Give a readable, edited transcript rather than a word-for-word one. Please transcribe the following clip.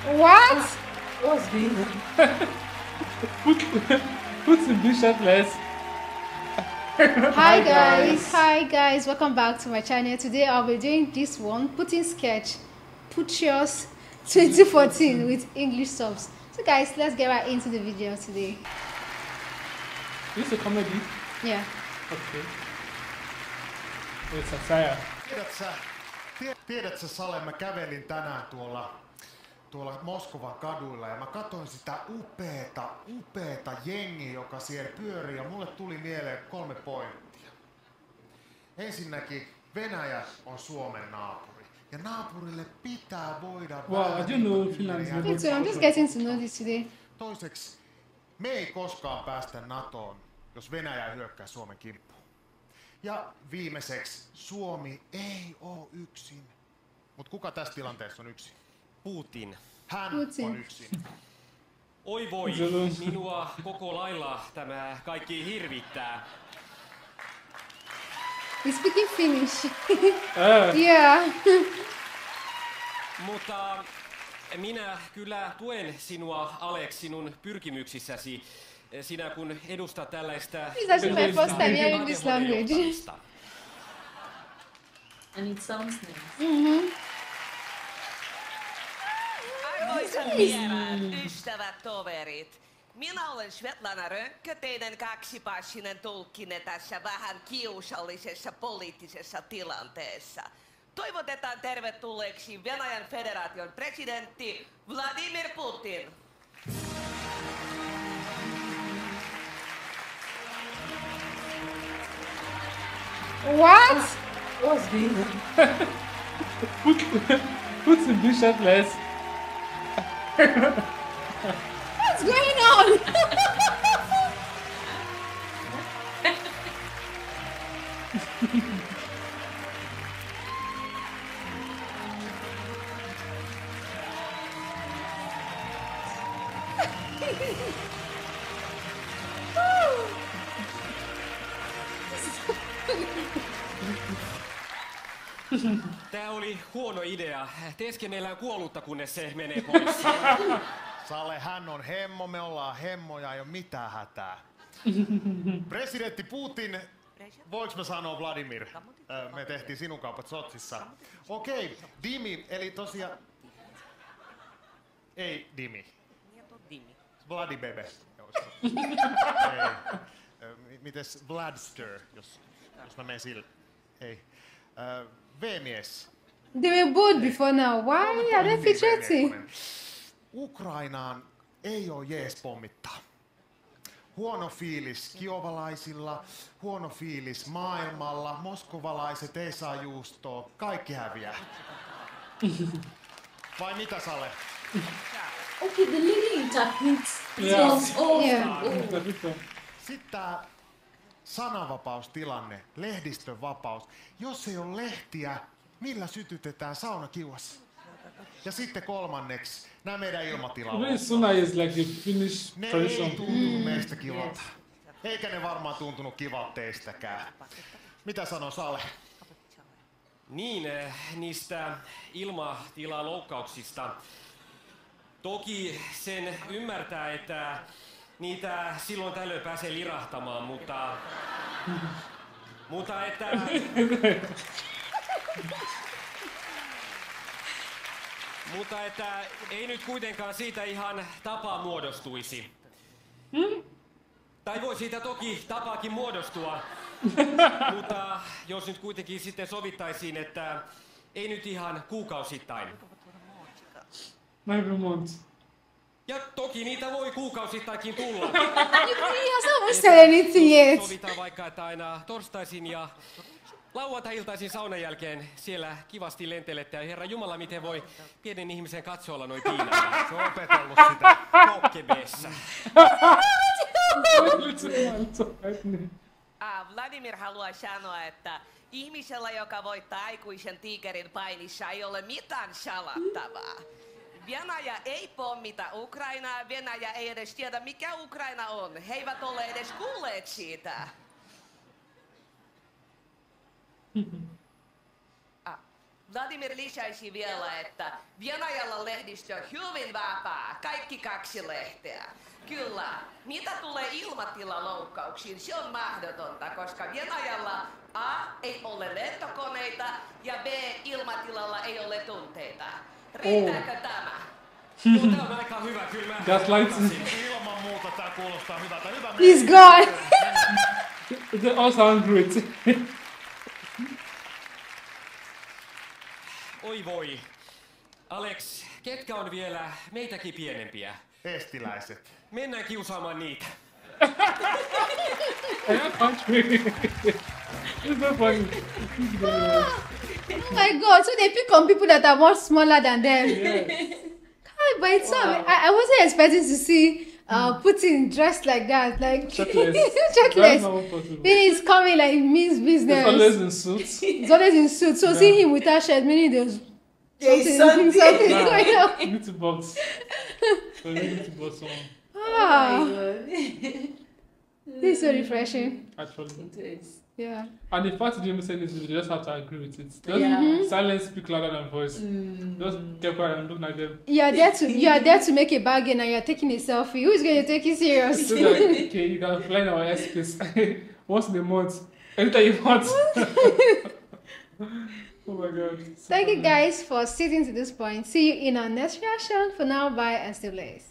What? What's this? Put the bishop less. Hi guys, welcome back to my channel. Today I'll be doing this one, Putin sketch, Putios 2014 with English subs. So guys, let's get right into the video today. This is a comedy? Yeah. Okay. It's satire. Tiedätkö Sale, mä kävelin tänään tuolla Moskovan kaduilla ja mä katsoin sitä upeeta jengiä, joka siellä pyörii ja mulle tuli mieleen 3 pointtia. Ensinnäkin Venäjä on Suomen naapuri ja naapurille pitää voida Wow, I didn't know Finland is Me too, I'm just getting to know this today. Toiseksi, me ei koskaan päästä NATOon, jos Venäjä hyökkää Suomen kimppuun. Ja viimeiseksi, Suomi ei oo yksin. Mut kuka tässä tilanteessa on yksin? Putin. Hän Putin. on yksin. Oi voi, minua koko lailla tämä kaikki hirvittää. He's speaking Finnish. Yeah. Mutta minä kyllä tuen sinua, Alex, sinun pyrkimyksissäsi. Sinä kun edustat tällaista... This is actually my first time hearing this language. And it sounds nice. Arvoisat vieraat, ystävät, toverit. Minä olen Svetlana Rönkkö, teidän kaksipassinen tulkkinne tässä vähän kiusallisessa poliittisessa tilanteessa. Toivotetaan tervetulleeksi Venäjän federaation presidentti Vladimir Putin. What? What's this? Put the bishop less. What's going on? Tää oli huono idea. Teeskennellään kuollutta, kunnes se menee pois. Sale, hän on hemmo, me ollaan hemmoja, ei oo mitään hätää. Presidentti Putin, voiks mä sanoa Vladimir? Me tehtiin sinun kaupat Sotsissa. Okei, Dimi, eli tosiaan... Ei Dimi. Vladibebe. Mites Vladster, jos mä menen sille? Ei. V-mies. They were bored before now. Why are they fidgeting? Ukrainaan ei oo jees pommittaa. Huono fiilis kiovalaisilla, huono fiilis maailmalla, moskovalaiset ei saa juustoa, kaikki häviää. Vai mitä, Sale? Okay, the lady interprets Yeah. songs. Oh, Yeah. Sitten tää sananvapaustilanne, lehdistön vapaus. Jos ei ole lehtiä, millä sytytetään saunakiuas? Ja sitten kolmanneksi, nämä meidän ilmatilavat. Very suna is like a Finnish Ne ei tradition. tuntunut meistä kivalta. Eikä ne varmaan tuntunut kivalta teistäkään. Mitä sanoo Sale? Niin, niistä ilmatilaloukkauksista. Toki sen ymmärtää, että niitä silloin tällöin pääsee lirahtamaan, mutta että... Mutta että ei nyt kuitenkaan siitä ihan tapa muodostuisi. Tai voi siitä toki tapaakin muodostua, mutta jos nyt kuitenkin sitten sovittaisiin, että ei nyt ihan kuukausittain. Every month. Ja toki niitä voi kuukausittainkin tulla. He hasn't said anything yet. Sovitaan vaikka, että aina torstaisin ja lauantai-iltaisin saunan jälkeen siellä kivasti lentelette. Ja Herra Jumala, miten voi pienen ihmisen katsoilla noin piinaa. Se on opetellut sitä. Kokkebeessä. Vladimir haluaa sanoa, että ihmisellä, joka voittaa aikuisen tiikerin painissa, ei ole mitään salattavaa. Venäjä ei pommita Ukrainaa, Venäjä ei edes tiedä mikä Ukraina on. He eivät ole edes kuulleet siitä. Vladimir lisäisi vielä, että Venäjällä lehdistö on hyvin vapaa, kaikki 2 lehteä. Kyllä, mitä tulee ilmatilaloukkauksiin, se on mahdotonta, koska Venäjällä A. ei ole lentokoneita ja B. ilmatilalla ei ole tunteita. Riittääkö tämä? Tämä on aika hyvä, kyllä mä Gaslighting. Ilman muuta tää kuulostaa hyvältä. Hyvä He's gone. They all sound great. Oi voi. Alex, ketkä on vielä meitäkin pienempiä? Estiläiset. Mennään kiusaamaan niitä. I have country. It's so funny. Oh my god, so they pick on people that are much smaller than them. Yes. God, but it's I wasn't expecting to see Putin dressed like that, like Shirtless. That's shirtless. not possible. Then he's coming like he means business. He's always in suits. He's always in suit. So seeing him without shirt, meaning there's There's something something. going on. You need to box. So you need to box someone. Ah, this is so refreshing. Actually. It is. Yeah. And the fact that you say this, you just have to agree with it. Just Yeah. silence speak louder than voice. Just get quiet and look like them. You are there to make a bargain and you're taking a selfie. Who's going to take you serious? So that, okay, you can fly in our airspace once in a month. Anytime you want. Oh my god. So Thank you funny. guys for sitting to this point. See you in our next reaction. For now, bye and stay blessed.